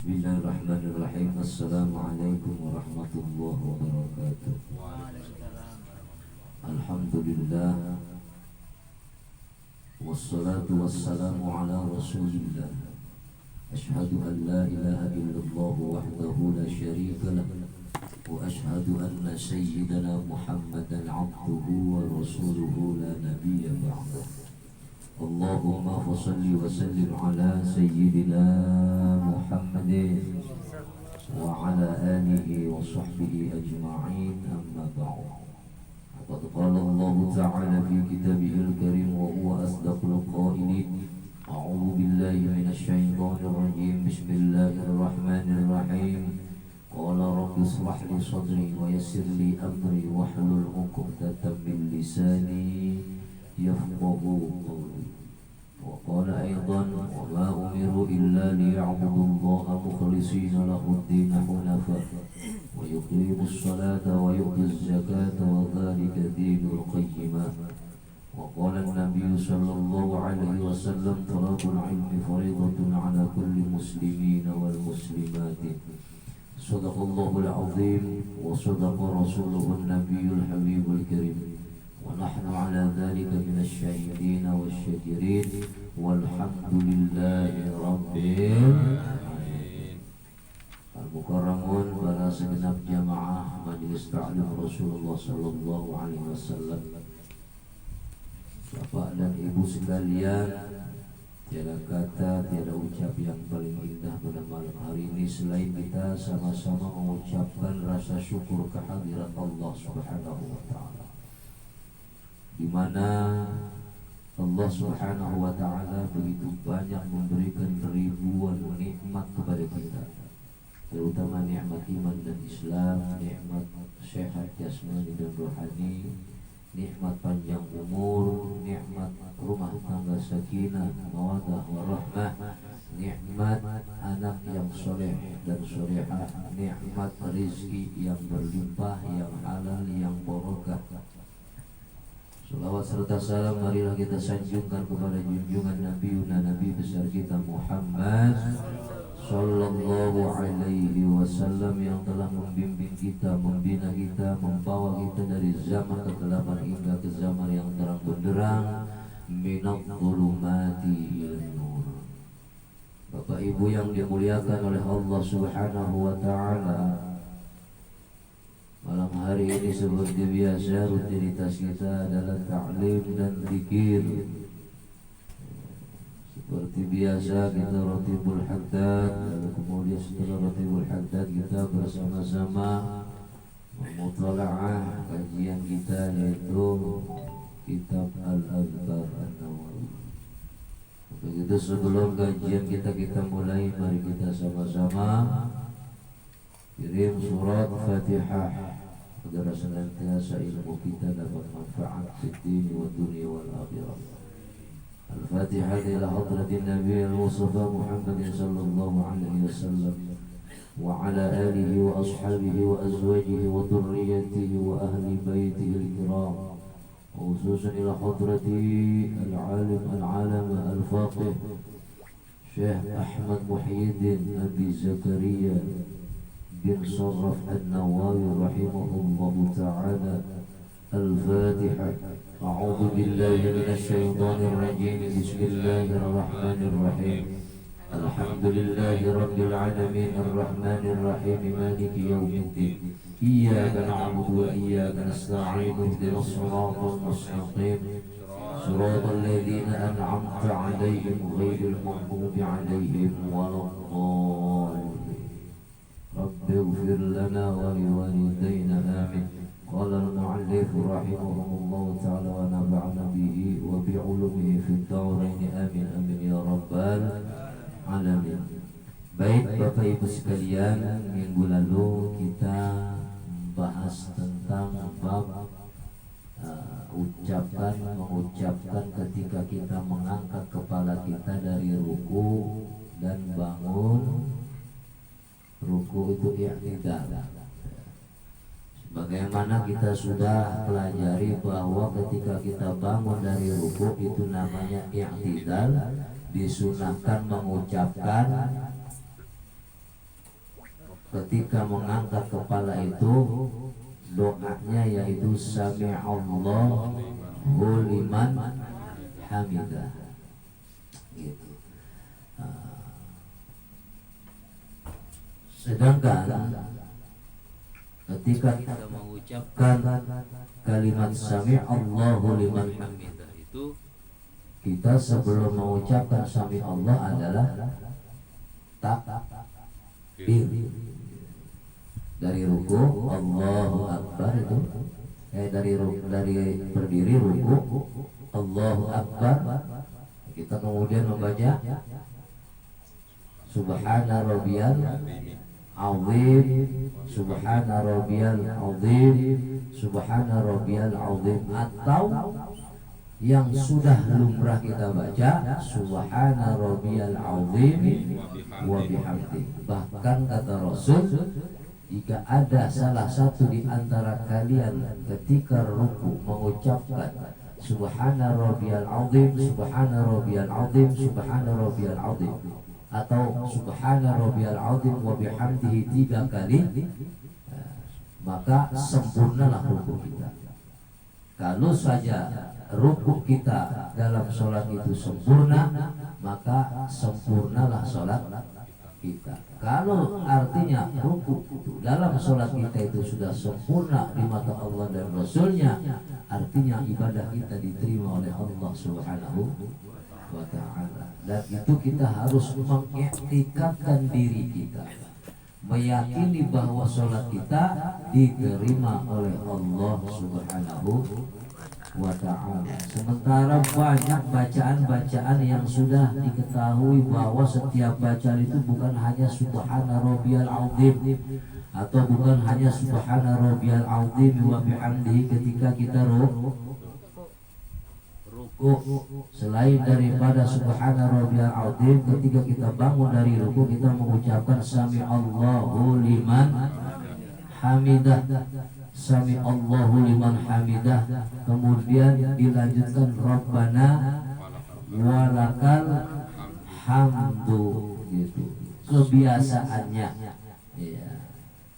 Bismillahirrahmanirrahim. Assalamualaikum warahmatullahi wabarakatuh. Alhamdulillah, wassalatu wassalamu ala rasulillah. Ashhadu an la ilaha illallah wahdahu la syarika lah, wa ashhadu anna sayyidana Muhammadan abduhu wa rasuluhu la nabiyya ba'dah. Allahumma fasalli wa sallim ala sayyidina Muhammadin wa ala alihi wa sahbihi ajma'in, amma ba'd. Qad qala Allah ta'ala fi kitabihil karim wa huwa asdaqul qailin. A'udzu billahi minasy syaithanir rajim. Bismillahirrahmanirrahim. Qala rabbi ishrah li sadri wa yassir li amri wahlul 'uqdatam min lisani yafqahu qawli. وقال أيضا وما أمروا إلا ليعبدوا الله مخلصين له الدين حنفاء ويقيموا الصلاة ويؤتوا الزكاة وذلك دين القيمة. وقال النبي صلى الله عليه وسلم طلب العلم فريضة على كل مسلمين والمسلمات. صدق الله العظيم وصدق رسوله النبي الحبيب الكريم، ونحن على ذلك من الشاهدين والشاكرين والحمد لله رب العالمين. Al-Mukarramun, para segenap jamaah Majelis Ta'lim Rasulullah sallallahu alaihi wasallam, Bapak dan Ibu sekalian, tiada kata, tiada ucap yang paling indah pada malam hari ini selain kita sama-sama mengucapkan rasa syukur kehadirat Allah Subhanahu wa taala, di mana Allah Subhanahu wa taala begitu banyak memberikan ribuan nikmat kepada kita, terutama nikmat iman dan Islam, nikmat sehat jasmani dan rohani, nikmat panjang umur, nikmat rumah tangga sakinah, mawaddah warahmah, nikmat anak yang soleh dan solehah, nikmat rezeki yang berlimpah, yang halal, yang barokah. Salawat serta salam marilah kita sanjungkan kepada junjungan Nabi besar kita Muhammad sallallahu alaihi wasallam, yang telah membimbing kita, membina kita, membawa kita dari zaman kegelapan hingga ke zaman yang terang benderang, minadh dhulumati ilan nur. Bapak Ibu yang dimuliakan oleh Allah Subhanahu wa taala, malam hari ini seperti biasa rutinitas kita adalah ta'lim dan zikir. Seperti biasa kita ratibul haddad, kemudian setelah ratibul haddad kita bersama-sama memutalaah kajian kita, yaitu kitab Al-Adhkar An-Nawawi. Begitu sebelum kajian kita mulai, mari kita sama-sama kirim surat Fatihah agar senantiasa ilmu kita dapat manfaat di dunia wa dunia wal akhirah. Al-Fatihah ila hadratin Nabi al-Mustafa Muhammad sallallahu alaihi wasallam wa ala alihi wa ashabihi wa azwajihi wa dhurriyyatihi wa ahli baitihi al-kiram, khususan ila hadrati al-alim al-alam al-faqih Syekh Ahmad Muhyiddin Abi Zakaria bin Sharaf An-Nawawi rahimahullahu ta'ala. Al-Fatihah. A'udzu billahi minasy syaithanir rajim. Bismillahirrahmanirrahim. Alhamdulillahi rabbil alamin, arrahmanir rahim, maliki yaumiddin. Iyyaka na'budu wa iyyaka nasta'in. Ihdinas siratal mustaqim. Siratal ladzina an'amta 'alaihim ghairil maghdubi 'alaihim waladdallin. Rabbi ighfir lana wa liwalidayna amin. Qala al-mu'allif rahimahullahu ta'ala wa nafa'ana bihi wa bi'ulumihi fid darain amin amin ya rabbal alamin. Baik Bapak Ibu sekalian, minggu lalu kita membahas tentang bab mengucapkan ketika kita mengangkat kepala kita dari ruku dan bangun. Ruku itu i'tidal. Bagaimana kita sudah pelajari bahwa ketika kita bangun dari ruku itu namanya i'tidal, disunahkan mengucapkan ketika mengangkat kepala itu doanya yaitu sami'allahu liman hamidah gitu. Sedangkan ketika kita mengucapkan kalimat sami'allahu liman hamidah itu, kita sebelum mengucapkan sami'allah adalah takbir. Dari ruku Allahu Akbar itu dari berdiri ruku Allahu Akbar, kita kemudian membaca Subhana rabbiyal azim, Subhana rabbiyal azim, Subhana rabbiyal azim, atau yang sudah lumrah kita baca Subhana rabbiyal azim wa bihamdi. Bahkan kata Rasul, jika ada salah satu di antara kalian ketika ruku mengucapkan Subhana rabbiyal azim, Subhana rabbiyal azim, Subhana rabbiyal azim, atau Subhana rabbiyal azim wa bihamdihi 3 kali, maka sempurnalah ruku kita. Kalau saja ruku kita dalam sholat itu sempurna, maka sempurnalah sholat kita. Kalau artinya ruku dalam sholat kita itu sudah sempurna di mata Allah dan Rasulnya, artinya ibadah kita diterima oleh Allah Subhanahu wa ta'ala. Dan itu kita harus mengiktikadkan diri kita, meyakini bahwa sholat kita diterima oleh Allah Subhanahu wa ta'ala. Sementara banyak bacaan-bacaan yang sudah diketahui bahwa setiap bacaan itu bukan hanya Subhana rabbiyal azim, atau bukan hanya Subhana rabbiyal azim wa bihamdihi ketika kita ruku. Selain daripada Subhana rabbiyal azim, ketika kita bangun dari ruku kita mengucapkan Sami'allahu liman hamidah, Sami'allahu liman hamidah, kemudian dilanjutkan Rabbana walakal hamdu gitu. Kebiasaannya ya.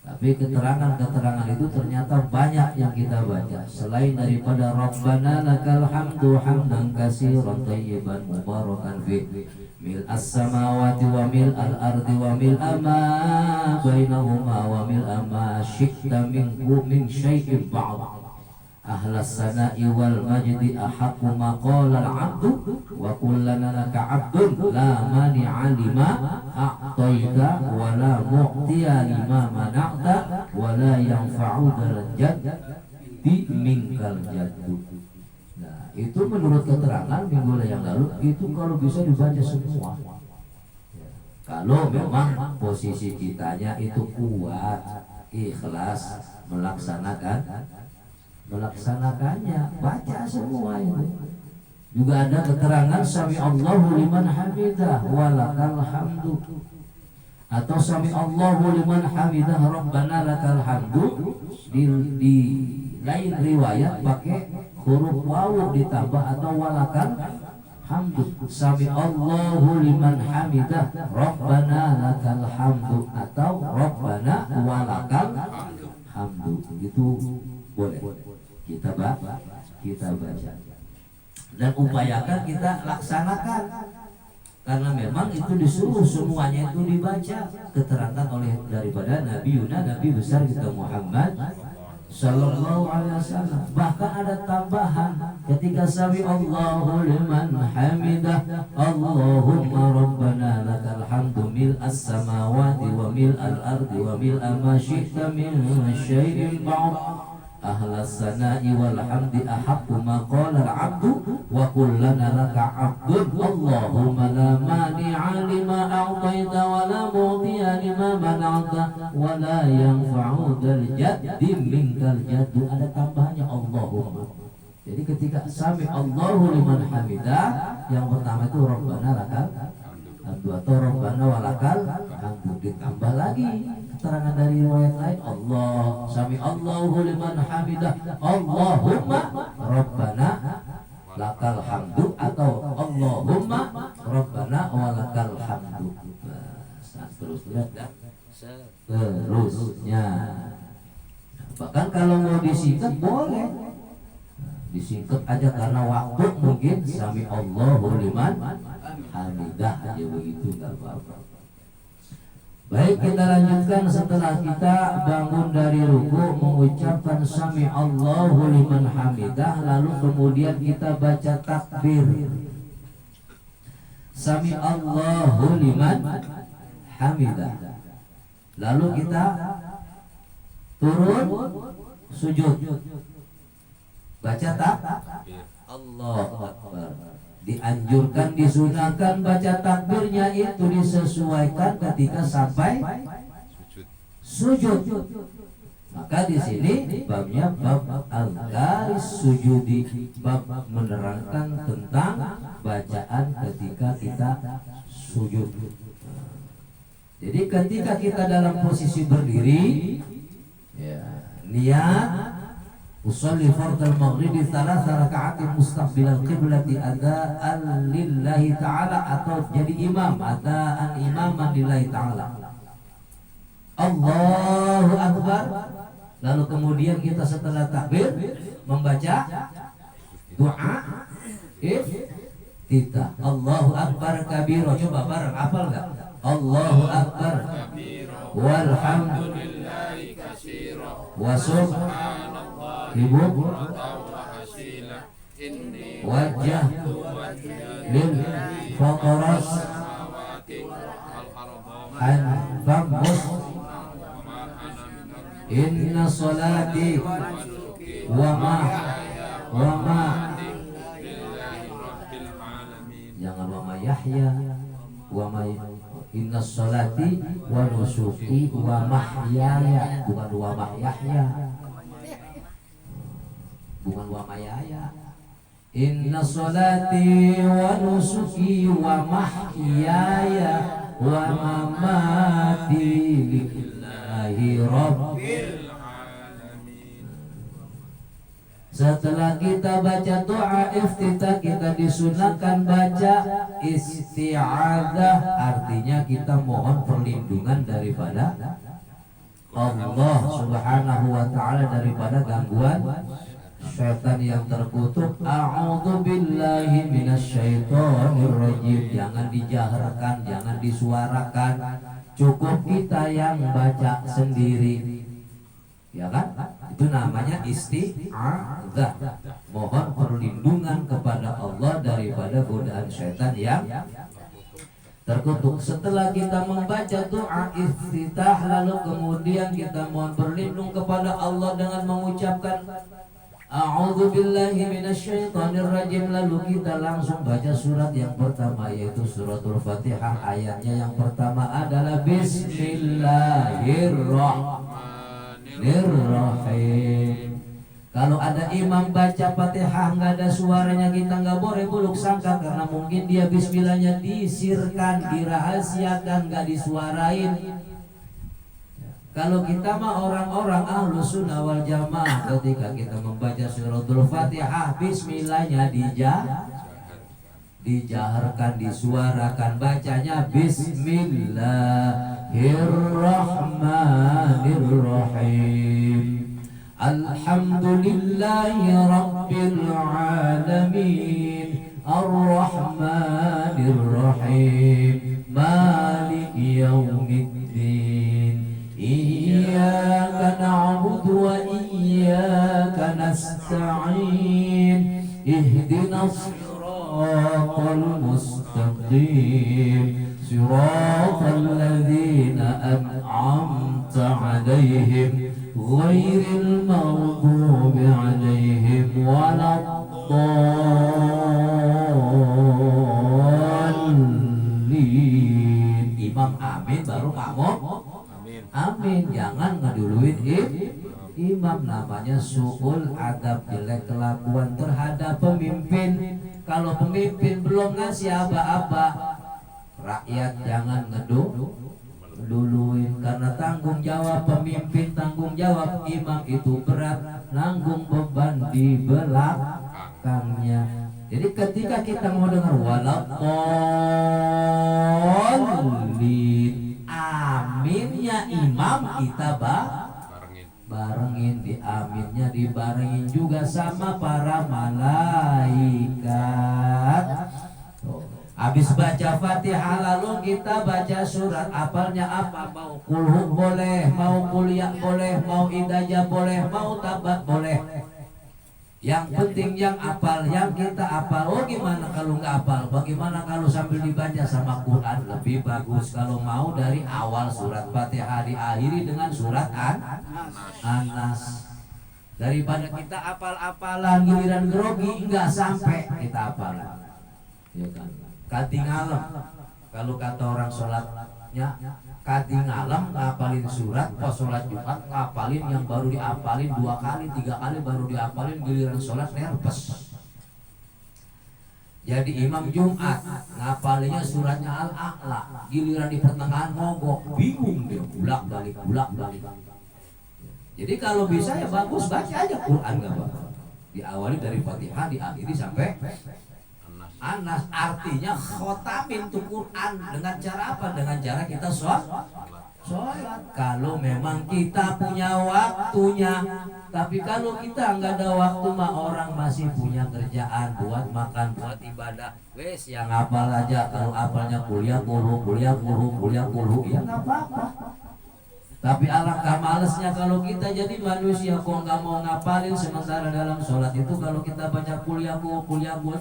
Tapi keterangan-keterangan itu ternyata banyak yang kita baca selain daripada Rabbana lakal hamdu hamdan katsiran thayyiban mubarakan fi mil as-samawati wa mil al-ardi wa mil ma bainahuma wa mil ma syi'ta min syai'in ba'd ahlas sana'i wal majdi ahaqqu ma qala al-'abdu wa kullana laka 'abdun la mani'a lima a'taita wa la mu'tiya lima mana'ta wa la yanfa'u dzal jaddi minkal jaddu. Nah, itu menurut keterangan minggu yang lalu itu kalau bisa dibaca semua. Kalau memang posisi kitanya itu kuat, ikhlas melaksanakannya, baca semua itu. Juga ada keterangan Sami'allahu liman hamidah walakal hamdu, atau Sami'allahu liman hamidah Rabbana lakal hamdu. Di lain riwayat pakai huruf wawu ditambah atau walakal hamdu. Sami'allahu liman hamidah Rabbana lakal hamdu, atau Rabbana walakal hamdu. Itu boleh kita baca dan upayakan kita laksanakan, karena memang itu disuruh semuanya itu dibaca. Keterangan oleh daripada Nabi besar kita Muhammad Sallallahu Alaihi Wasallam. Bahkan ada tambahan ketika Sami'allahu liman hamidah Allahumma rabbana lakal hamdu mil as-samawati wa mil al-ardi wa mil ma syi'ta min syai'in ba'd ahlas sana'i wal hamdi ahaqqu ma qala al-'abdu wa kullana laka 'abdun Allahumma la mani'a lima a'taita wa la mu'tiya lima mana'ta wa la yanfa'u dzal jaddi minkal jaddu. Ada tambahannya Allahumma. Jadi ketika Sami'allahu liman hamidah, yang pertama itu Rabbana lakal hamdu atau Rabbana walakal hamdu. Ditambah lagi keterangan dari riwayat lain, Allah Sami'allahu liman hamidah Allahumma Rabbana lakal hamdu, atau Allahumma Rabbana walakal hamdu. seterusnya. Bahkan kalau mau disingkat boleh, disingkat aja karena waktu mungkin sami Allahu liman hamidah aja begitu, nggak apa-apa. Baik, kita lanjutkan. Setelah kita bangun dari ruku mengucapkan sami Allahu liman hamidah, lalu kemudian kita baca takbir sami Allahu liman hamidah, lalu kita turun sujud baca takbir Allahu Akbar. Dianjurkan, disunahkan baca takbirnya itu disesuaikan ketika sampai sujud. Maka di sini babnya bab al-qaris sujudi, bab menerangkan tentang bacaan ketika kita sujud. Jadi ketika kita dalam posisi berdiri, ya, niat usolli fardal maghribi thalatha raka'atin mustaqbilal qiblati adaan lillahi ta'ala, atau jadi imam adaan imaman lillahi ta'ala. Allahu Akbar. Lalu kemudian kita setelah takbir membaca doa iftitah. Allahu Akbar kabiro. Coba bareng, hafal enggak? Allahu Akbar walhamdulillahi katsira wa ibu wajah lil faqaras anfamus inna salati wa ma jangan wa ma yahya wa ma inna salati wa nusuki wa mahyaya, bukan wa mahyaya, bukan wa mayaya. Inna salati wa nusuki wa mahyaya wa mamati lillahi rabbil alamin. Setelah kita baca doa iftitah, kita disunahkan baca isti'adzah, artinya kita mohon perlindungan daripada Allah Subhanahu wa ta'ala, daripada gangguan syaitan yang terkutuk. A'udzu billahi minasyaitonir rajim. Jangan dijaharkan, jangan disuarakan, cukup kita yang baca sendiri, ya kan? Itu namanya isti'adzah, mohon perlindungan kepada Allah daripada godaan syaitan yang terkutuk. Setelah kita membaca doa iftitah, lalu kemudian kita mohon berlindung kepada Allah dengan mengucapkan A'udzu billahi minasyaitonir rajim. Lalu kita langsung baca surat yang pertama, yaitu suratul Fatihah. Ayatnya yang pertama adalah Bismillahirrahmanirrahim. Kalau ada imam baca Fatihah nggak ada suaranya, kita nggak boleh buluk sangka, karena mungkin dia bismillahnya disirkan, dirahasiakan, nggak disuarain. Kalau kita mah orang-orang ahlu sunnah wal jamaah, ketika kita membaca suratul Fatihah, bismillahnya dijaharkan, disuarakan, bacanya Bismillahirrahmanirrahim. Alhamdulillahi rabbil alamin, arrahmanirrahim, maliki yaumiddin, iyyaka na'budu wa iyyaka nasta'in, ihdinas siratal mustaqim, siratal ladzina an'amta 'alaihim ghairil maghdubi 'alaihim waladdallin. Imam amin baru makmum amin, jangan ngeduluin imam. Namanya su'ul adab, jelek kelakuan terhadap pemimpin. Kalau pemimpin belum ngasih apa-apa, rakyat jangan ngeduluin, karena tanggung jawab pemimpin, tanggung jawab imam itu berat, nanggung beban di belakangnya. Jadi ketika kita mau dengar waladdallin, aminnya imam kita barengin, di aminnya dibarengin juga sama para malaikat. Habis baca Fatihah lalu kita baca surat. Apalnya apa? Mau kulhu boleh, mau kuliah boleh, mau idajah boleh, mau tabat boleh. Yang penting yang apal, yang kita apal. Oh gimana kalau nggak apal? Bagaimana kalau sambil dibaca sama Quran? Lebih bagus kalau mau dari awal surat Fatihah diakhiri dengan surat An-Nas. Daripada kita apal-apalan giliran grogi nggak sampai kita apalan. Ya kan? Katingalem, kalau kata orang sholatnya katingalem ngapalin surat, pas sholat Jumat ngapalin yang baru diapalin 2 kali 3 kali baru diapalin, giliran sholat nerpes. Jadi imam Jumat ngapalinnya suratnya Al-A'la, giliran di pertengahan mogok, bingung dia, bulak balik. Jadi kalau bisa ya bagus baca aja Quran nggak apa-apa, diawali dari Fatihah diakhiri sampai Anas, artinya khotamin tuh Quran. Dengan cara apa? Dengan cara kita sholat. Kalau memang kita punya waktunya. Tapi kalau kita nggak ada waktu mah, orang masih punya kerjaan buat makan, buat ibadah. Wes yang hafal aja. Kalau hafalnya kuliah kulhu, ya nggak apa-apa. Tapi alangkah malesnya kalau kita jadi manusia kok nggak mau ngapalin, sementara dalam sholat itu kalau kita baca kuliah gua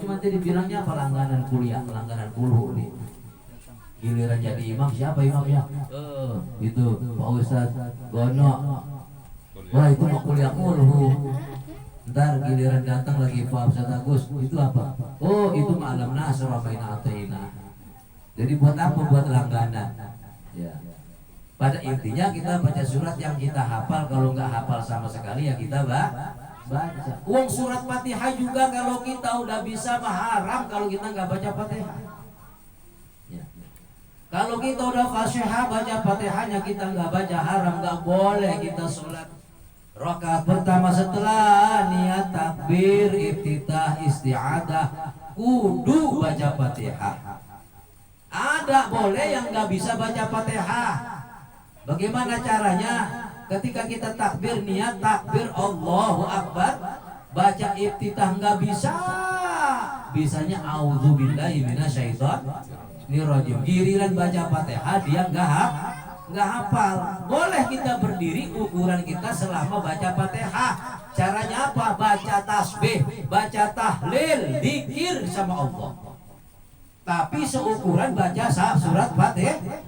cuma jadi bilangnya apa, langganan kuliah, langganan kulhu nih. Giliran jadi imam, siapa imamnya? Itu Pak Ustaz Gono. Wah itu mau kuliah kulhu. Ntar giliran datang lagi Pak Ustaz Agus, itu apa? Oh itu malam nasr wa baina ataina. Jadi buat apa? Buat langganan. Ya. Pada intinya kita baca surat yang kita hafal. Kalau nggak hafal sama sekali ya kita baca. Uang surat Fatihah juga kalau kita udah bisa haram kalau kita nggak baca Fatihah. Ya. Kalau kita udah Fatihah baca Fatihahnya kita nggak baca, haram, nggak boleh kita sholat rakaat pertama setelah niat takbir, iftitah, isti'adah kudu baca Fatihah. Ada boleh yang nggak bisa baca Fatihah. Bagaimana caranya? Ketika kita takbir, niat takbir Allahu Akbar, baca iftitah nggak bisa, bisanya auzubillahi minasyaitonirrajim. Giliran baca Fatihah dia nggak hafal. Boleh kita berdiri, ukuran kita selama baca Fatihah. Caranya apa? Baca tasbih, baca tahlil, zikir sama Allah. Tapi seukuran baca surat Fatihah.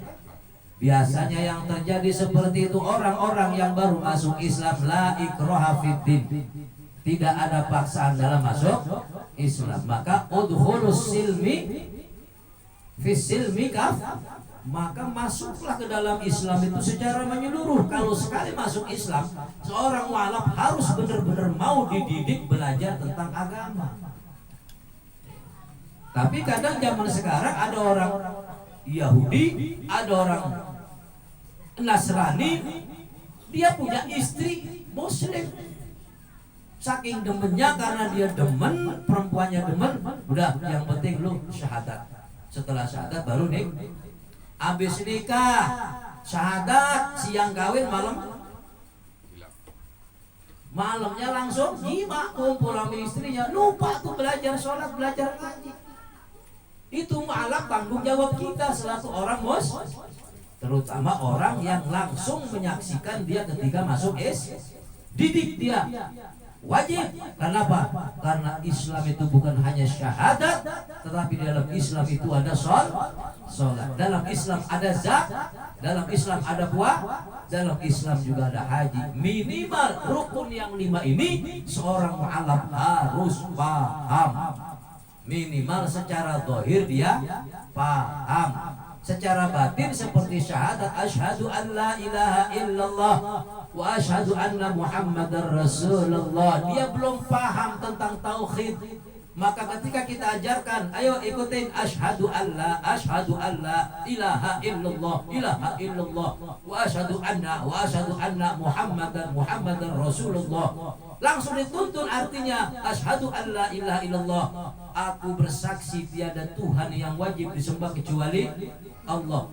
Biasanya yang terjadi seperti itu orang-orang yang baru masuk Islam, la ikraha fiddin, tidak ada paksaan dalam masuk Islam. Maka udkhulus silmi fis silmi kaf, maka masuklah ke dalam Islam itu secara menyeluruh. Kalau sekali masuk Islam, seorang mualaf harus benar-benar mau dididik belajar tentang agama. Tapi kadang zaman sekarang ada orang Yahudi, ada orang Nasrani, dia punya istri Muslim. Saking demennya, karena dia demen, perempuannya demen, udah yang penting lu syahadat. Setelah syahadat baru nih. Habis nikah, syahadat, siang kawin, malamnya langsung jima, kumpul sama istrinya, lupa tuh belajar sholat, belajar ngaji. Itu malah tanggung jawab kita selaku orang Muslim, terutama orang yang langsung menyaksikan dia ketika masuk didik dia. Wajib. Kenapa? Karena Islam itu bukan hanya syahadat, tetapi dalam Islam itu ada sholat, dalam Islam ada zakat, dalam Islam ada puasa, dalam Islam juga ada haji. Minimal rukun yang 5 ini seorang mu'alaf harus paham. Minimal secara zahir dia paham. Secara batin seperti syahadat asyhadu an la ilaha illallah wa asyhadu anna muhammadar rasulullah, dia belum paham tentang tauhid. Maka ketika kita ajarkan, ayo ikutin asyhadu an la ilaha illallah wa asyhadu anna muhammadar rasulullah, langsung dituntun artinya asyhadu an la ilaha illallah, aku bersaksi tiada Tuhan yang wajib disembah kecuali Allah,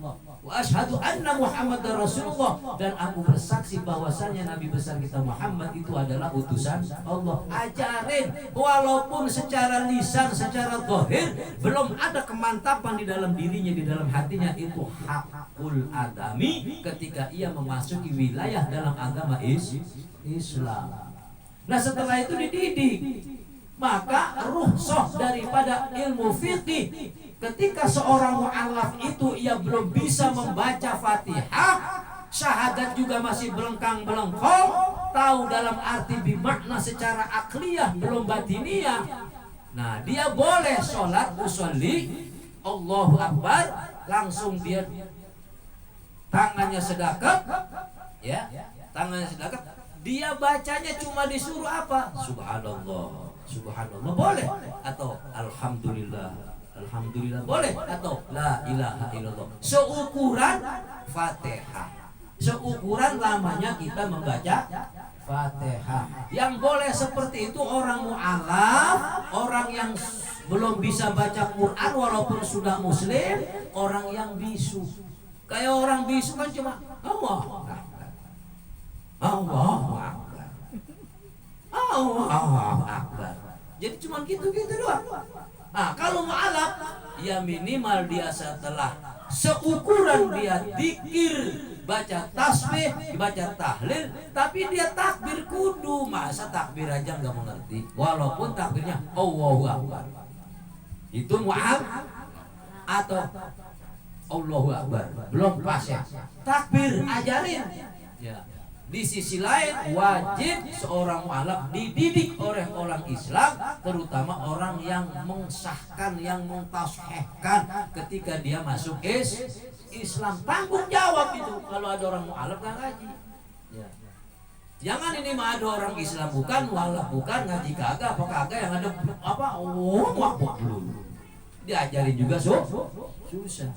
Wa asyhadu anna Muhammadar Rasulullah, dan aku bersaksi bahwasanya Nabi besar kita Muhammad itu adalah utusan Allah. Ajarin, walaupun secara lisan, secara zahir belum ada kemantapan di dalam dirinya, di dalam hatinya, itu hakul adami ketika ia memasuki wilayah dalam agama Islam. Nah setelah itu dididik, maka rukhsah daripada ilmu fikih. Ketika seorang mu'alaf itu ia belum bisa membaca Fatihah, syahadat juga masih belengkang-belengkong, tahu dalam arti bimakna secara akliyah belum batiniah, nah dia boleh sholat usolli Allahu Akbar, langsung dia tangannya sedekap, ya tangannya sedekap, dia bacanya cuma disuruh apa? Subhanallah, subhanallah boleh, atau alhamdulillah, alhamdulillah boleh, atau la ilaha illallah, seukuran Fatihah, seukuran lamanya kita membaca Fatihah. Yang boleh seperti itu orang mu'alaf, orang yang belum bisa baca Quran walaupun sudah muslim, orang yang bisu. Kayak orang bisu kan cuma Allahu Akbar, Allahu Akbar, Allahu Akbar. Jadi cuma gitu-gitu doang. Nah, kalau mu'alaf, ya minimal dia setelah seukuran dia dzikir, baca tasbih, baca tahlil, tapi dia takbir kudu. Masa takbir aja nggak mengerti, walaupun takbirnya Allahu Akbar. Itu mu'alaf atau Allahu Akbar belum pas ya. Takbir ajarin. Ya. Di sisi lain wajib seorang mu'alaf dididik oleh orang Islam, terutama orang yang mensahkan, yang mentashehkan ketika dia masuk Islam. Tanggung jawab itu kalau ada orang mu'alaf nggak ngaji. Ya. Jangan ini mah ada orang Islam bukan, mu'alaf bukan, ngaji kagak apa kagak, yang ada apa? Oh, diajarin juga susah.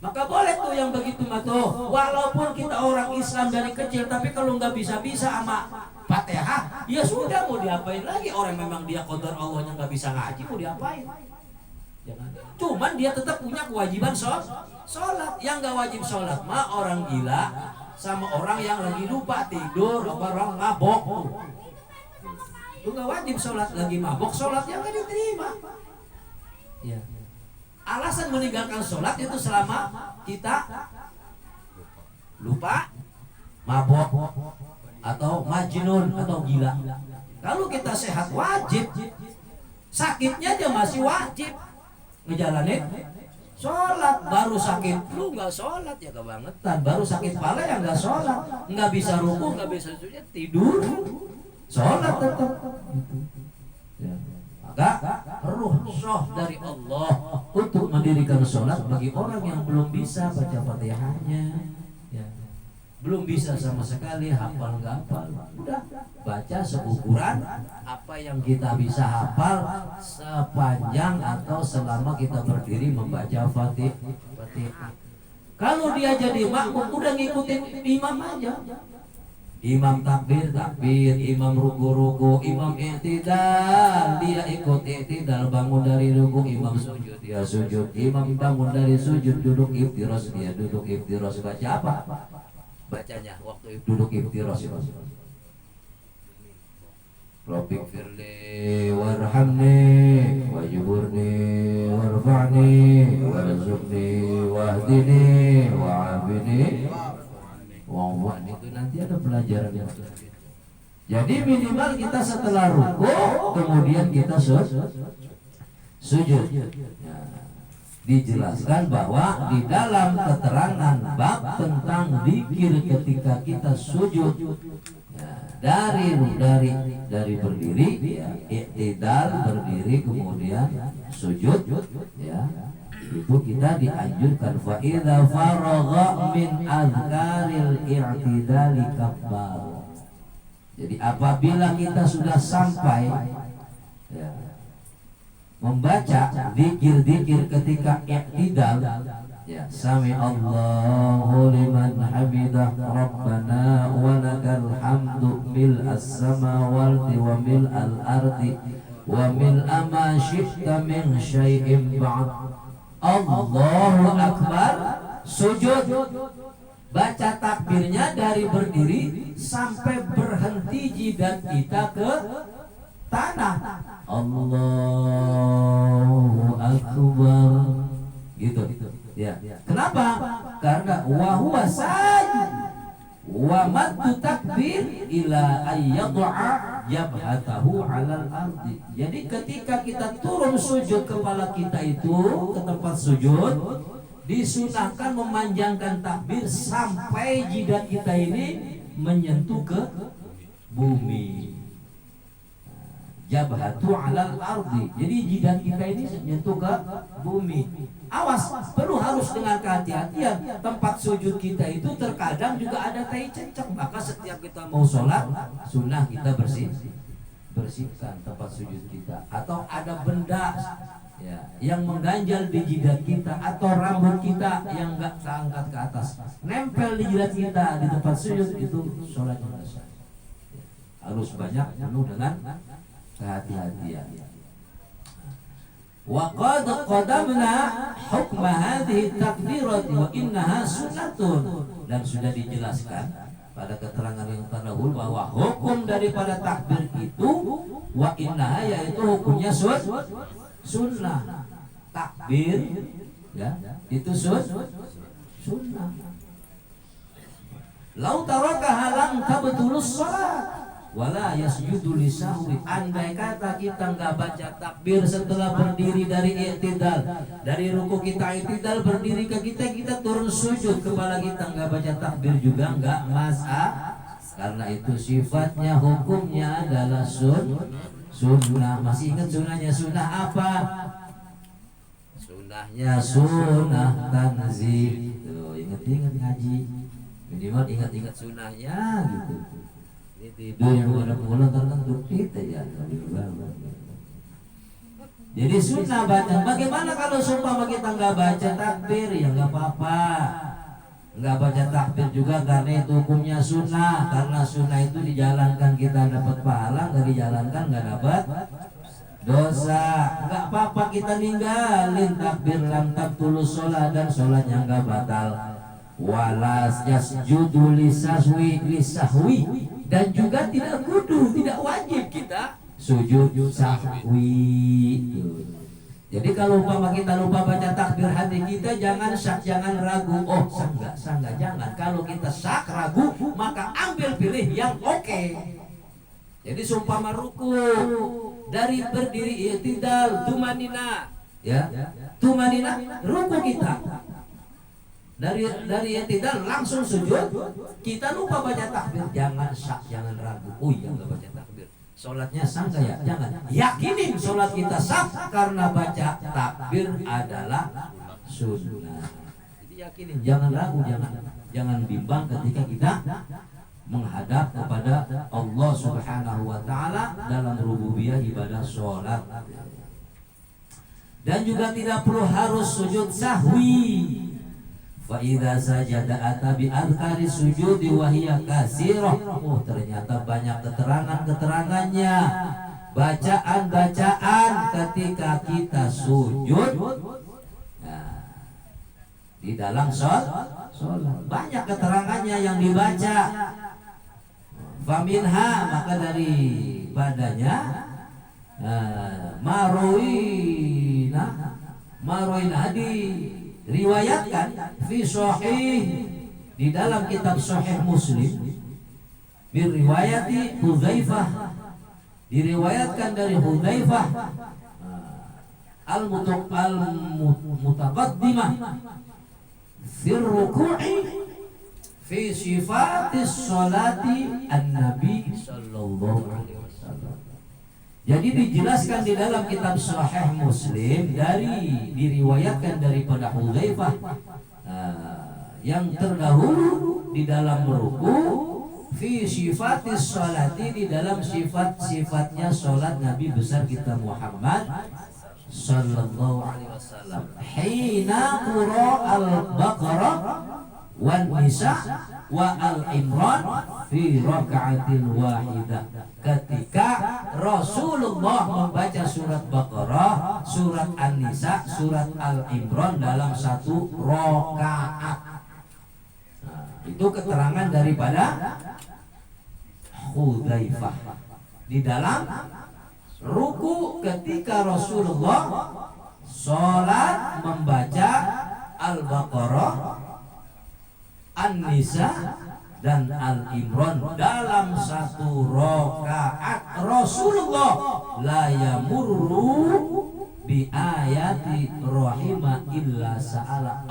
Maka boleh tuh yang begitu mah tuh, walaupun kita orang Islam dari kecil, tapi kalau nggak bisa sama Fatihah, ya sudah, mau diapain lagi? Orang memang dia qadar Allahnya nggak bisa ngaji, mau diapain? Jangan. Cuman dia tetap punya kewajiban sholat. Yang nggak wajib sholat mah orang gila sama orang yang lagi lupa tidur, orang mabok. Itu nggak wajib sholat, lagi mabok sholatnya nggak diterima. Ya. Alasan meninggalkan sholat itu selama kita lupa, mabok, atau majnun, atau gila. Kalau kita sehat wajib, sakitnya aja masih wajib ngejalanin sholat. Baru sakit lu nggak sholat ya kebangetan. Baru sakit kepala ya nggak sholat, nggak bisa ruku, nggak bisa sujud, tidur, sholat tetap. Ya. Maka rukhsah dari Allah untuk mendirikan sholat bagi orang yang belum bisa baca Fatihahnya, ya. Belum bisa sama sekali, hafal nggak hafal, udah baca seukuran apa yang kita bisa hafal sepanjang atau selama kita berdiri membaca Fatihah. Kalau dia jadi makmum udah ngikutin imam aja. Imam takbir, imam ruku, imam i'tidal, dia ikut i'tidal, bangun dari ruku, imam sujud, dia sujud, imam bangun dari sujud, duduk iftiras, dia duduk iftiras. Baca apa? Bacanya waktu duduk iftiras itu. Rabbik firli warhamni wajburni warfa'ni warzuqni wahdini wa'afini. Wah, itu nanti ada pelajaran yang jadi minimal kita setelah ruku kemudian kita sujud. Ya. Dijelaskan bahwa di dalam keterangan bab tentang zikir ketika kita sujud, ya, dari berdiri, ya, i'tidal berdiri kemudian sujud, ya. Itu kita dianjurkan fa idza faragha min azkaril i'tidali kabbar. Jadi apabila kita sudah sampai, ya, membaca zikir-zikir ketika i'tidal, ya, sami Allahu liman hamidah rabbana wa lakal hamdu mil as-samawati wa mil al-ardi wa mil ma syi'ta min syai'in ba'd. Allahu Akbar, sujud. Baca takbirnya dari berdiri sampai berhenti jidat kita ke tanah. Allahu Akbar. Gitu. Ya. Kenapa? Karena wa huwa sajid wa maddu takbir ila ayyad'a jabhatahu 'alal ardi. Jadi ketika kita turun sujud, kepala kita itu ke tempat sujud, disunahkan memanjangkan takbir sampai jidat kita ini menyentuh ke bumi. Jabhatu 'alal ardi. Jadi jidat kita ini menyentuh ke bumi. Awas, perlu harus dengan kehati-hatian. Tempat sujud kita itu terkadang juga ada tai cecek. Maka setiap kita mau sholat, sunnah kita bersihkan tempat sujud kita. Atau ada benda ya, yang mengganjal di jidat kita, atau rambut kita yang enggak terangkat ke atas, nempel di jidat kita di tempat sujud, itu sholatnya sah. Harus banyak penuh dengan kehati-hatian. Wa qad qadamna hukma hadhihi takbirati wa innaha sunnatun, dan sudah dijelaskan pada keterangan yang terdahulu bahwa hukum daripada takbir itu wa innaha, yaitu hukumnya sunnah. Takbir ya itu sunnah. Lau tarakaha lam tabtulus shalat wala yasjudu lisahwi. Andai kata kita enggak baca takbir setelah berdiri dari i'tidal, dari ruku kita i'tidal berdiri ke kita turun sujud, kepala kita enggak baca takbir juga enggak masalah, karena itu sifatnya, hukumnya adalah sunnah. Masih ingat sunnahnya? Sunnah apa? Sunnahnya sunnah tanzih. Tuh, ingat-ingat ngaji, minimal ingat-ingat sunnahnya gitu. Tidur yang ulang tertentu kita ya. Jadi sunnah baca. Bagaimana kalau sumpah kita nggak baca takbir? Ya nggak apa-apa, nggak baca takbir juga, karena itu hukumnya sunnah. Karena sunnah itu dijalankan kita dapat pahala, nggak dijalankan nggak dapat dosa. Nggak apa-apa kita ninggalin takbir lam tabtulus sholat, dan sholatnya nggak batal. Walas yasjudu lisahwi, dan juga tidak kudu, tidak wajib kita sujud sahwi. Jadi kalau umpama kita lupa baca takbir, hati kita jangan ragu. Oh sah enggak, jangan. Kalau kita syak ragu, maka ambil pilih yang oke. Jadi seumpama ruku, dari berdiri i'tidal tumanina, ya tumanina ruku kita, dari i'tidal langsung sujud, kita lupa baca takbir, jangan syak, jangan ragu. Oh iya, enggak baca takbir, sholatnya sah enggak ya? Jangan. Yakinin sholat kita sah karena baca takbir adalah sunnah. Jadi yakinin, jangan ragu, jangan bimbang ketika kita menghadap kepada Allah Subhanahu wa taala dalam rububiyah ibadah sholat. Dan juga tidak perlu harus sujud sahwi. Fa idza sajada ata bi adhkari sujudi wa hiya katsirah. Oh, ternyata banyak keterangannya. Bacaan ketika kita sujud. Nah, di dalam sholat banyak keterangannya yang dibaca. Faminha, maka dari padanya maroina diriwayatkan fi sahih, di dalam kitab Sahih Muslim, biriwayati Hudzaifah, diriwayatkan dari Hudzaifah al-mutaqaddimah fi ruku'i fi sifatis sholati an-nabi sallallahu alaihi wasallam. Jadi dijelaskan di dalam kitab Sahih Muslim, diriwayatkan daripada Hudzaifah yang terdahulu di dalam ruku, fi sifatis sholati, di dalam sifat-sifatnya sholat Nabi besar kita Muhammad sallallahu alaihi wasallam. Hina qura al-Baqarah wan Nisa wa Al-Imran fi raka'atil wahidah. Ketika Rasulullah membaca surat Baqarah, surat An-Nisa, surat Al-Imran dalam satu rakaat. Nah, itu keterangan daripada Hudzaifah. Di dalam ruku ketika Rasulullah sholat membaca Al-Baqarah, An-Nisa dan Al-Imran dalam satu rakaat. Rasulullah la yamurru bi ayati rahima illa sa'ala.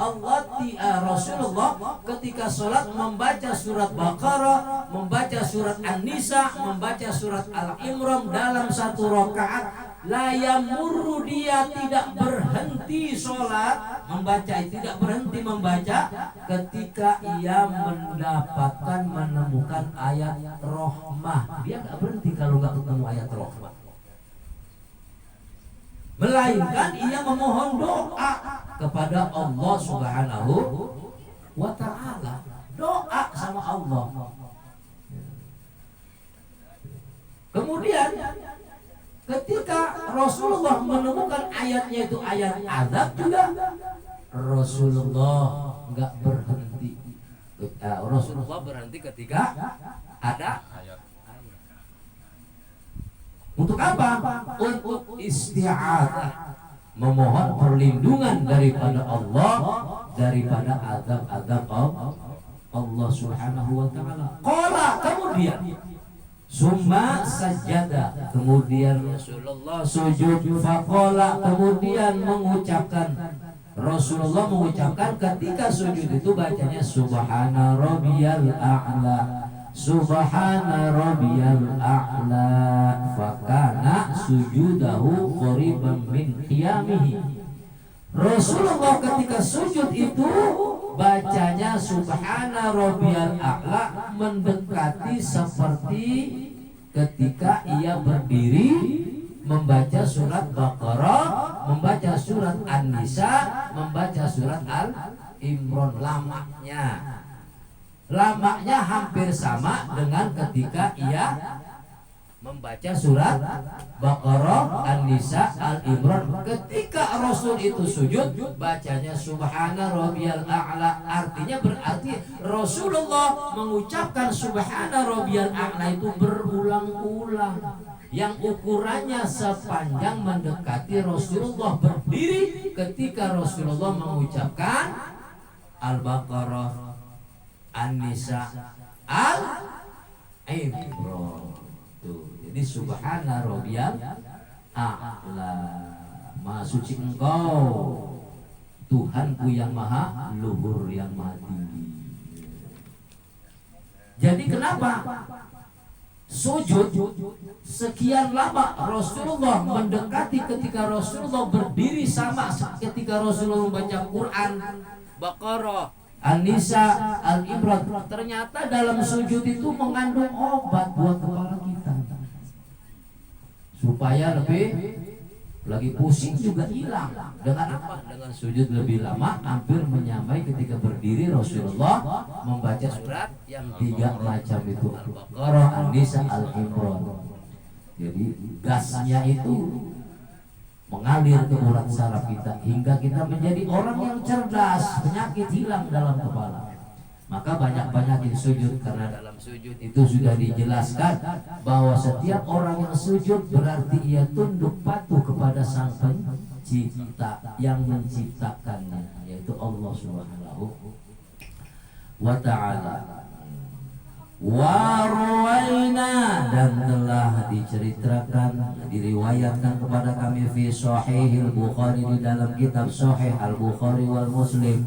Rasulullah ketika sholat membaca surat Baqarah, membaca surat An-Nisa, membaca surat Al-Imran dalam satu rakaat. La yamurru, dia tidak berhenti sholat membaca, tidak berhenti membaca ketika ia mendapatkan menemukan ayat rahmah. Dia nggak berhenti kalau nggak ketemu ayat rahmah, melainkan ia memohon doa kepada Allah Subhanahu wa ta'ala. Doa sama Allah. Kemudian ketika Rasulullah menemukan ayatnya itu ayat azab juga, Rasulullah nggak berhenti. Rasulullah berhenti ketika ada ayat. Untuk apa? Untuk isti'adzah, memohon perlindungan daripada Allah, daripada azab-azab Allah Subhanahu wa ta'ala. Qala, kemudian summa sajada, kemudian Rasulullah sujud. Faqala, kemudian Rasulullah mengucapkan ketika sujud itu bacanya subhana rabbiyal a'la, subhana rabbiyal a'la. Fakana sujudahu qariban min qiyamihi. Rasulullah ketika sujud itu bacanya subhana rabbiyal a'la mendekati seperti ketika ia berdiri membaca surat Baqarah, membaca surat An-Nisa, membaca surat Al-Imran. Lamanya hampir sama dengan ketika ia membaca surat Baqarah, An-Nisa, Al-Imran. Ketika Rasul itu sujud bacanya subhana rabbiyal a'la. Artinya berarti Rasulullah mengucapkan subhana rabbiyal a'la itu berulang-ulang, yang ukurannya sepanjang mendekati Rasulullah berdiri ketika Rasulullah mengucapkan Al-Baqarah, An-Nisa, Al-Imran. Jadi subhana rabbiyal a'la, maha suci engkau Tuhanku yang maha luhur, yang maha tinggi. Jadi kenapa sujud sekian lama Rasulullah mendekati ketika Rasulullah berdiri sama ketika Rasulullah membaca Quran, Baqarah, An-Nisa, Al-Imran. Ternyata dalam sujud itu mengandung obat buat kepala kita, supaya lebih lagi pusing juga hilang. Dengan apa? Dengan sujud lebih lama, hampir menyamai ketika berdiri Rasulullah membaca surat yang 3 macam itu, Al-Baqarah, An-Nisa, Al-Imran. Jadi gasnya itu mengalir ke urat saraf kita hingga kita menjadi orang yang cerdas, penyakit hilang dalam kepala. Maka banyak-banyakin sujud, karena dalam sujud itu sudah dijelaskan bahwa setiap orang yang sujud berarti ia tunduk patuh kepada Sang Pencipta yang menciptakannya, yaitu Allah Subhanahu wa ta'ala. Warwaina, dan telah diceritakan, diriwayatkan kepada kami fi Sahihil Bukhari, di dalam kitab Sahih Al-Bukhari wal Muslim,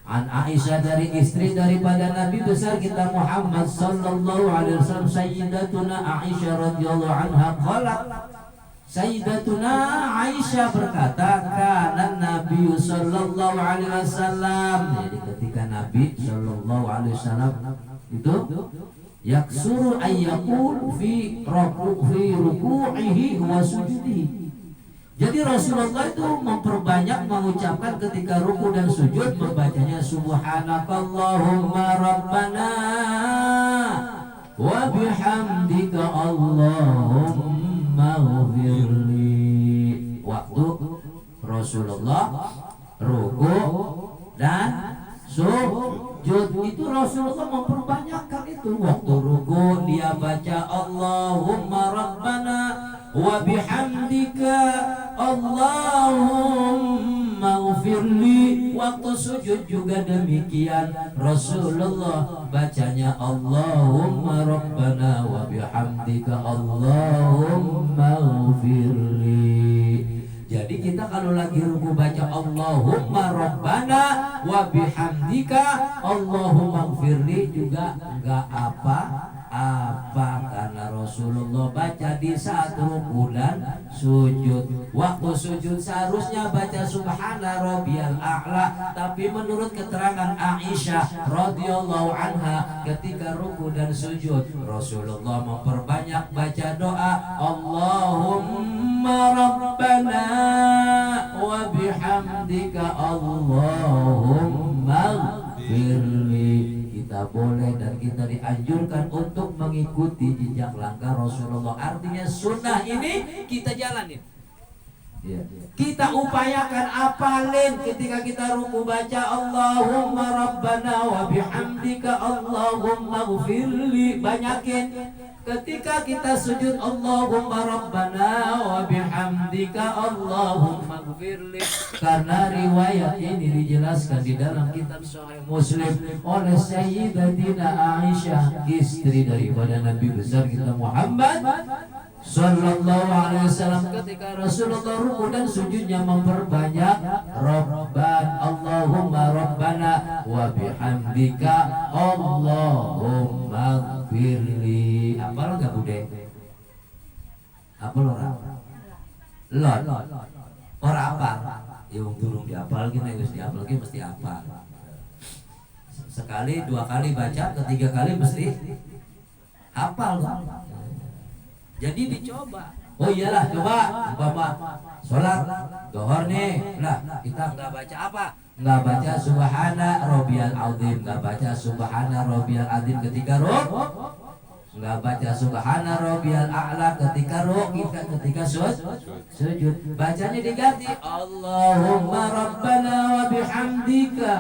an Aisyah, dari istri daripada Nabi besar kita Muhammad sallallahu alaihi wasallam, Sayyidatuna Aisyah radhiyallahu anha qalat, Sayyidatuna Aisyah berkata, kana Nabi sallallahu alaihi wasallam, jadi ketika Nabi sallallahu alaihi wasallam itu yaksuru ayyakul fi ruku'ihi wa sujudihi, Jadi Rasulullah itu memperbanyak mengucapkan ketika ruku dan sujud membacanya subhanakallahumma rabbana wa bihamdika Allahumma ghfirli. Waktu Rasulullah ruku dan sujud itu Rasulullah memperbanyakkan itu. Waktu ruku dia baca Allahumma rabbana wa bihamdika Allahumma ghfirli. Waktu sujud juga demikian, Rasulullah bacanya Allahumma rabbana wa bihamdika Allahumma ghfirli. Jadi kita kalau lagi ruku baca Allahumma rabbana wa bihamdika Allahumma ghfirli juga enggak apa-apa, karena Rasulullah baca di saat ruku dan sujud. Waktu sujud seharusnya baca subhana rabbiyal a'la, tapi menurut keterangan Aisyah radhiyallahu anha ketika ruku dan sujud Rasulullah memperbanyak baca doa Allahumma rabbana wa bihamdika Allahumma ghfirli. Kita boleh dan kita dianjurkan untuk mengikuti jejak langkah Rasulullah. Artinya sunnah ini kita jalanin. Kita upayakan apalin ketika kita ruku baca Allahumma rabbana wa bihamdika Allahumma ghfirli, banyakin. Ketika kita sujud Allahumma rabbana wa bihamdika Allahumma ghfirli. Karena riwayat ini dijelaskan di dalam kitab Sahih Muslim oleh Sayyidatina Aisyah, istri daripada Nabi besar kita Muhammad sallallahu alaihi wasallam. Ketika Rasulullah ruku dan sujudnya memperbanyak Rabban Allahumma rabbana wa bihamdika Allahumma ghfirli. Apal enggak bude? Apal ora? Lot. Ora apa? Ya wong durung diapal ki nek wis diapal ki mesti apal. Sekali, dua kali baca, ketiga kali mesti hafal kok. Jadi dicoba. Oh iyalah, coba umpama sholat zuhur nih, lah kita nggak baca apa? Nggak baca subhana rabbiyal azim, nggak baca subhana rabbiyal azim ketika ruku, nggak baca subhana rabbiyal a'la ketika ruku, ketika sujud. Bacanya diganti Allahumma rabbana wa bihamdika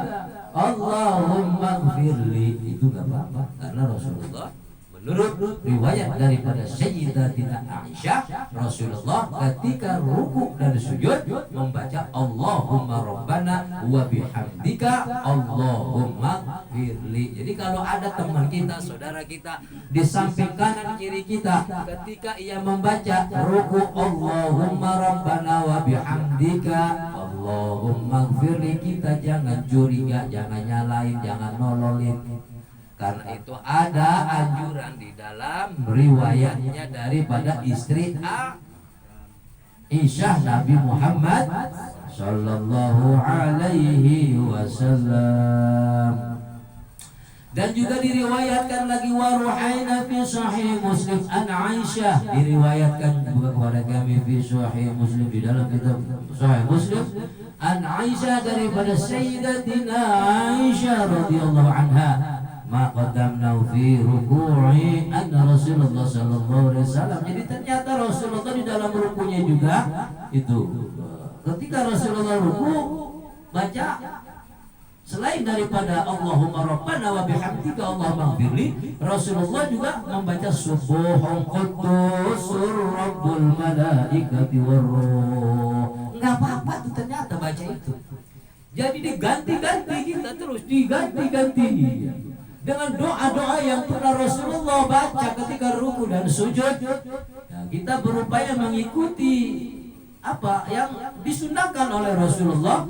Allahumma ghfirli. Itu nggak apa-apa karena Rasulullah, menurut riwayat daripada Sayyidatina Aisyah, Rasulullah ketika ruku dan sujud membaca Allahumma rabbana wa bihamdika Allahumma ghfirli. Jadi kalau ada teman kita, saudara kita di samping kanan kiri kita, ketika ia membaca ruku Allahumma rabbana wa bihamdika Allahumma ghfirli, kita jangan curiga, jangan nyalain, jangan nololin. Karena itu ada anjuran di dalam riwayatnya daripada istri Aisyah Nabi Muhammad sallallahu alaihi wasallam. Dan juga diriwayatkan lagi waruhaina fi sahih Muslim an Aisyah, diriwayatkan juga kepada kami fi sahih Muslim, di dalam kitab Sahih Muslim an Aisyah daripada Sayyidatina Aisyah radhiyallahu anha, ma qaddamna fi ruku'i anna Rasulullah sallallahu alaihi wasallam. Jadi ternyata Rasulullah di dalam rukunya juga itu, ketika Rasulullah ruku baca selain daripada Allahumma rabbana wa bihamdika Allahumma ghfirli, Rasulullah juga membaca subuhun quddusur rabbul malaikati warruh. Enggak apa-apa tuh ternyata baca itu. Jadi diganti-ganti, kita terus diganti-ganti dengan doa-doa yang pernah Rasulullah baca ketika ruku dan sujud. Nah, kita berupaya mengikuti apa yang disunahkan oleh Rasulullah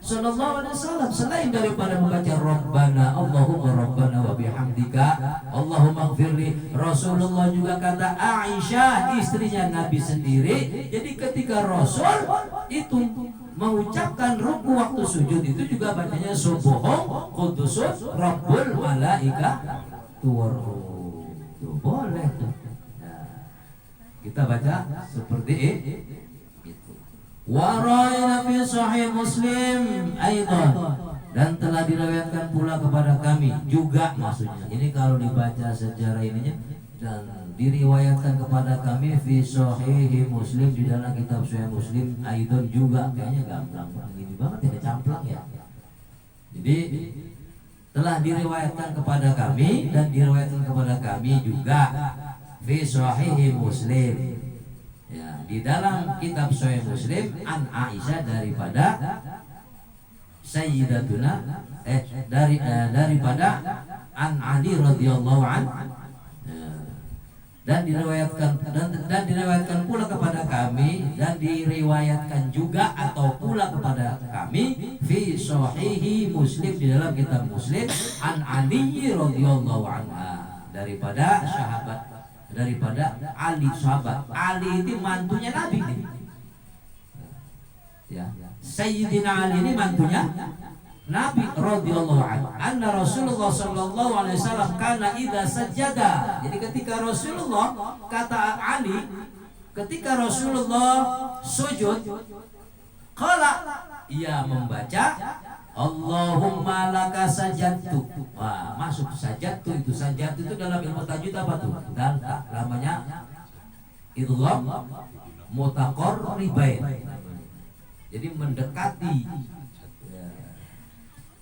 sallallahu alaihi wasallam. Selain daripada membaca Rabbana Allahumma Rabbana wa bihamdika Allahumma ghfirli, Rasulullah juga kata Aisyah istrinya Nabi sendiri, jadi ketika Rasul itu mengucapkan ruku waktu sujud itu juga bacanya subuhun quddusur rabbul malaikati waruh. Tuh boleh tuh. Nah, kita baca seperti itu. Wa rawaina fi sahih Muslim aidan, dan telah diriwayatkan pula kepada kami juga, maksudnya ini kalau dibaca secara ininya, dan diriwayatkan kepada kami fi sahih Muslim, di dalam kitab Sahih Muslim aidan juga. Kayaknya gampang ini banget, tidak camplang ya. Jadi telah diriwayatkan kepada kami dan diriwayatkan kepada kami juga fi sahih Muslim, ya, di dalam kitab Sahih Muslim, an Aisyah, daripada Sayyidatuna daripada an Ali radhiyallahu an, dan diriwayatkan pula kepada kami, dan diriwayatkan juga atau pula kepada kami fi sahih Muslim, di dalam kitab Muslim, an Ali radhiyallahu anha, daripada Ali, sahabat Ali ini mantunya Nabi nih. Ya, Sayyidina Ali ini mantunya Nabi radhiyallahu anhu. Anna Rasulullah sallallahu alaihi wasallam kana idza sajada. Jadi ketika Rasulullah, kata Ali, ketika Rasulullah sujud, qala, ia membaca Allahumma laka sajadtu. Wah, masuk sajadtu itu. Sajadtu itu dalam ilmu tajwid apa tuh? Dan namanya idgham mutaqarribain. Jadi mendekati.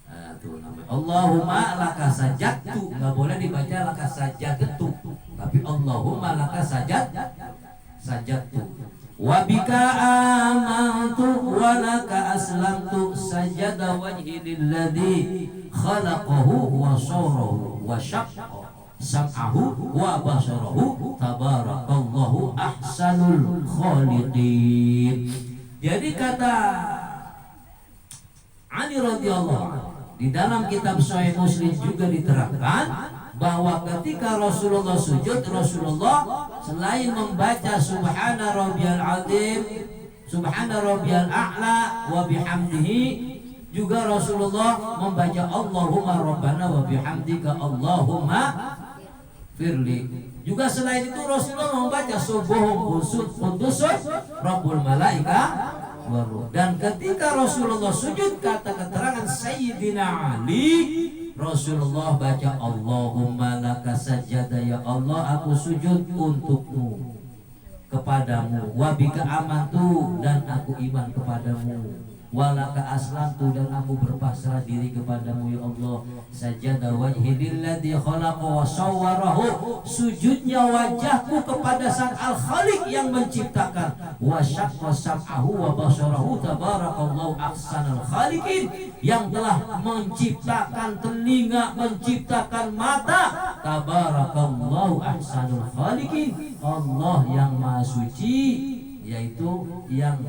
Nah, tuh namanya Allahumma laka sajadtu. Enggak boleh dibaca laka sajadtu, tapi Allahumma laka sajadtu. Wa bika amantu wa laka aslamtu, sajada wajhi lilladzi khalaqahu wa sawrahu wa syaqqa sam'ahu wa basarahu, tabarakallahu ahsanul khaliqin. Jadi kata Ali radhiyallahu anhu, di dalam kitab Sahih Muslim juga diterangkan bahwa ketika Rasulullah sujud, Rasulullah selain membaca Subhana rabbiyal azim, Subhana rabbiyal a'la wa bihamdihi, juga Rasulullah membaca Allahumma rabbana wa bihamdika Allahumma firli. Juga selain itu Rasulullah membaca Subuhun Qudusun Rabbul Malaika. Dan ketika Rasulullah sujud, kata keterangan Sayyidina Ali, Rasulullah baca Allahumma laka sajada, ya Allah aku sujud untukmu, kepadamu, wa bika amantu, dan aku iman kepadamu, walaka aslamtu, dan aku berpasrah diri kepadamu, ya Allah. Sajada wajhi lilladzi khalaqa wa sawwarahu, sujudnya wajahku kepada Sang Al-Khaliq yang menciptakan, wa syaqqa sam'ahu wa basarahu, tabarakallahu ahsanul khaliqin, yang telah menciptakan telinga, menciptakan mata, tabarakallahu ahsanul khaliqin, Allah yang maha suci, yaitu yang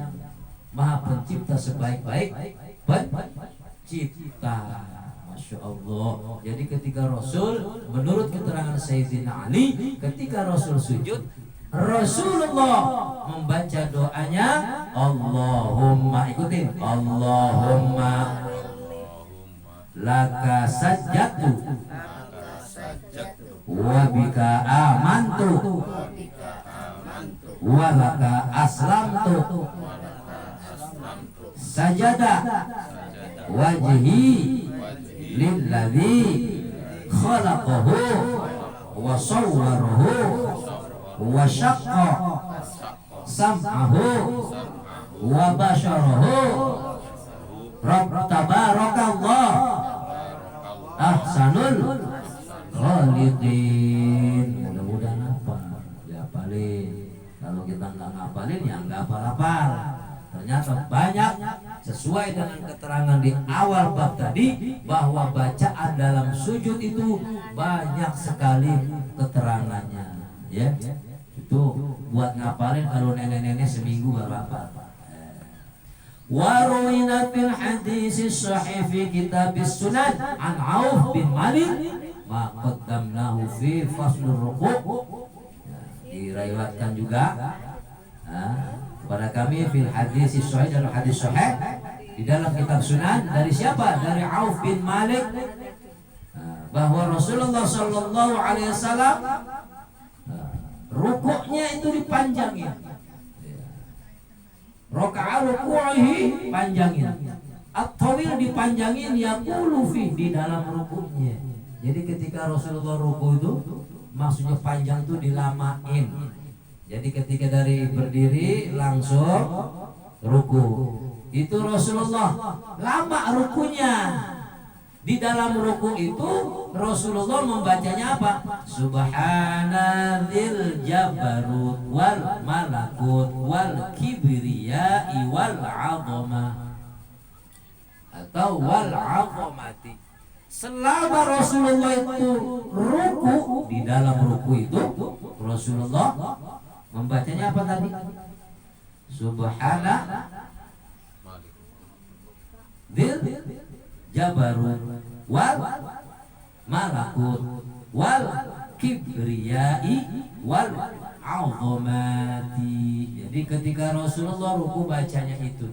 Maha Pencipta sebaik-baik pencipta. Masya Allah. Jadi ketika Rasul, menurut keterangan Sayyidina Ali, ketika Rasul sujud, Rasulullah membaca doanya Allahumma, ikutin, Allahumma laka sajadtu wa bika amantu wa laka aslamtu, sajada wajhi lilladzi khalaqahu wa sawwarahu wa syaqqa sam'ahu wa basarahu, tabarakallah ahsanul khaliqin. Mudah-mudahan apa dihafalin. Kalau kita nggak ngapalin ya nggak hafal-hafal. Ternyata banyak sesuai dengan keterangan di awal bab tadi, bahwa bacaan dalam sujud itu banyak sekali keterangannya, ya. Itu buat ngapalin, kalau nenek-nenek seminggu gak apa-apa. Waruina fil hadis sahih fi kitab sunan an Auf bin Malik ma qaddamnahu fi faslur ruku'. Diriwayatkan juga pada kami fil hadis sahih, dalam hadis sahih di dalam kitab Sunan, dari siapa? Dari Auf bin Malik, bahwa Rasulullah sallallahu alaihi wasallam rukuknya itu dipanjangin. Raka'a ruku'ihi panjangin. At-tawil dipanjangin yaqulu fi di dalam ruku'nya. Jadi ketika Rasulullah ruku itu maksudnya panjang itu dilamain. Jadi ketika dari berdiri langsung ruku. Itu Rasulullah lama rukunya. Di dalam ruku itu Rasulullah membacanya apa? Subhanadzil jabarut wal malakut wal kibriyai wal azamah atau wal azamati. Selama Rasulullah itu ruku, di dalam ruku itu Rasulullah membacanya apa tadi? Subhanadzil jabarut wal malakut wal kibriyai wal azamati. Jadi ketika Rasulullah ruku bacanya itu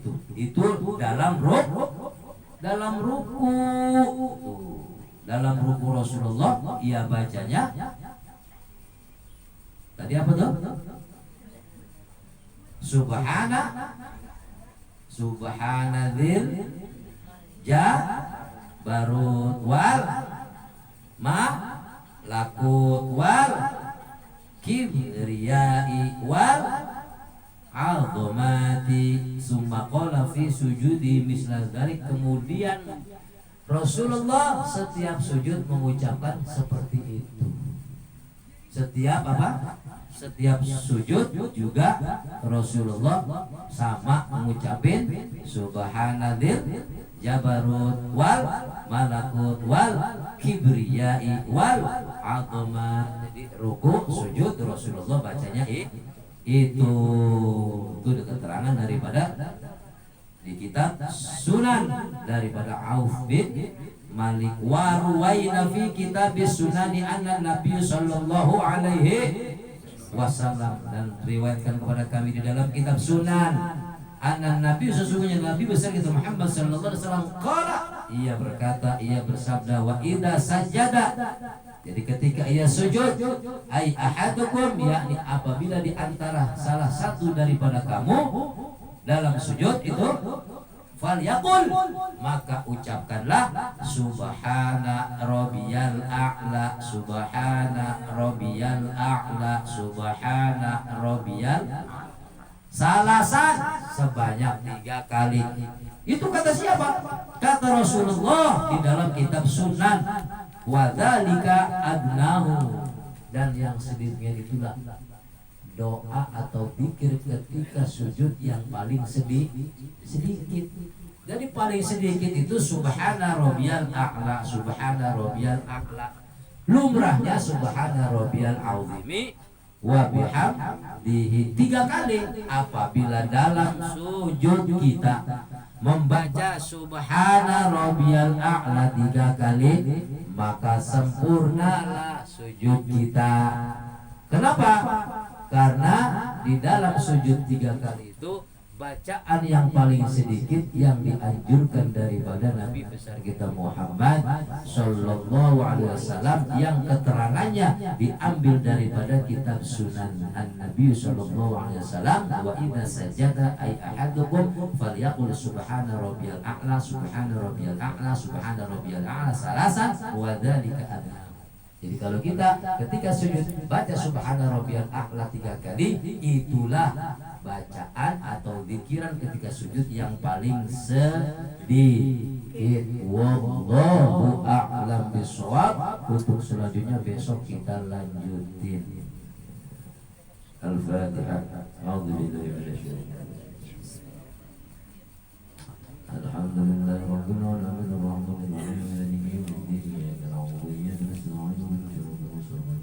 dalam ruku. Dalam ruku Rasulullah ia bacanya tadi apa tuh? Subhanadzil jabarut wal malakut wal kibriyai wal azamati. Summa qala fi sujudi misla dzalik. Kemudian Rasulullah setiap sujud mengucapkan seperti itu. Setiap apa? Setiap sujud juga Rasulullah sama mengucapin subhanadzil jabarut wal malakut wal kibriyai wal azamah. Jadi ruku sujud Rasulullah bacanya itu keterangan daripada di kitab Sunan daripada Auf bin Malik. Wa ruwaina fi kitab Sunani anna Nabi sallallahu alaihi wasallam, dan riwayatkan kepada kami di dalam kitab Sunan anna Nabi, sesungguhnya Nabi besar kita Muhammad sallallahu alaihi wasallam qala, ia berkata, ia bersabda, wa idza sajada, jadi ketika ia sujud, ai ahadukum, yakni apabila di antara salah satu daripada kamu dalam sujud itu, falyaqul, maka ucapkanlah subhana rabbiyal a'la, subhana rabbiyal a'la, subhana rabbiyal salasan, sebanyak 3 kali. Itu kata siapa? Kata Rasulullah di dalam kitab Sunan. Wadzalika adnahu, dan yang sedemikian itulah doa atau zikir ketika sujud yang paling sedikit. Jadi paling sedikit itu subhana rabbiyal a'la, subhana rabbiyal a'la. Lumrahnya subhana rabbiyal azimi wa bihamdihi 3 kali. Apabila dalam sujud kita membaca subhana rabbiyal a'la 3 kali, maka sempurnalah sujud kita. Kenapa? Karena di dalam sujud 3 kali itu bacaan yang paling sedikit yang dianjurkan daripada Nabi besar kita Muhammad sallallahu alaihi wasallam, yang keterangannya diambil daripada kitab Sunan An-Nabi sallallahu alaihi wasallam. Wa idza sajada ay ahadukum falyaqul subhana rabbiyal a'la, subhana rabbiyal a'la, subhana rabbiyal a'la salasan wa dzalika adna. Jadi kalau kita ketika sujud baca subhana rabbiyal a'la 3 kali, itulah bacaan atau zikiran ketika sujud yang paling sedikit. Wallahu a'lam bishawab. Untuk selanjutnya besok kita lanjutin. Al-Fatihah. A'udzubillahi minasyaitonir rajim. Alhamdulillahirabbil alamin arrahmanir rahim maliki yaumiddin iyyaka na'budu wa iyyaka nasta'in ihdinas siratal mustaqim